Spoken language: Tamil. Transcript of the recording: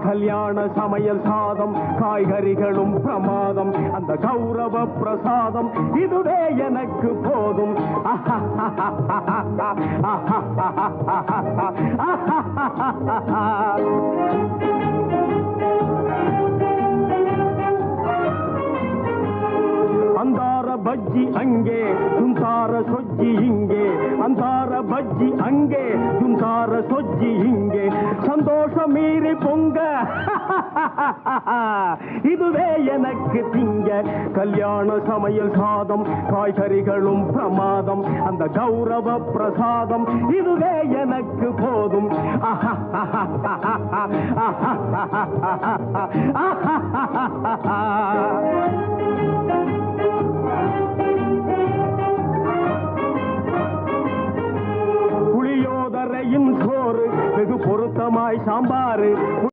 கல்யாண சமையல் சாதம் காய்கறிகளும் பிரமாதம் அந்த கௌரவ பிரசாதம் இதுவே எனக்கு போதும் அந்தார பஜ்ஜி அங்கே சுந்தார சொஜ்ஜி இங்கே அந்தார பஜ்ஜி அங்கே சுந்தார சொஜ்ஜி இங்கே சந்தோஷம் மீறி பொங்க இதுவே எனக்கு திங்க கல்யாண சமையல் சாதம் காய்கறிகளும் பிரமாதம் அந்த கௌரவ பிரசாதம் இதுவே எனக்கு போதும் புளியோதரையின் சோறு வெகு பொருத்தமாய் சாம்பாரு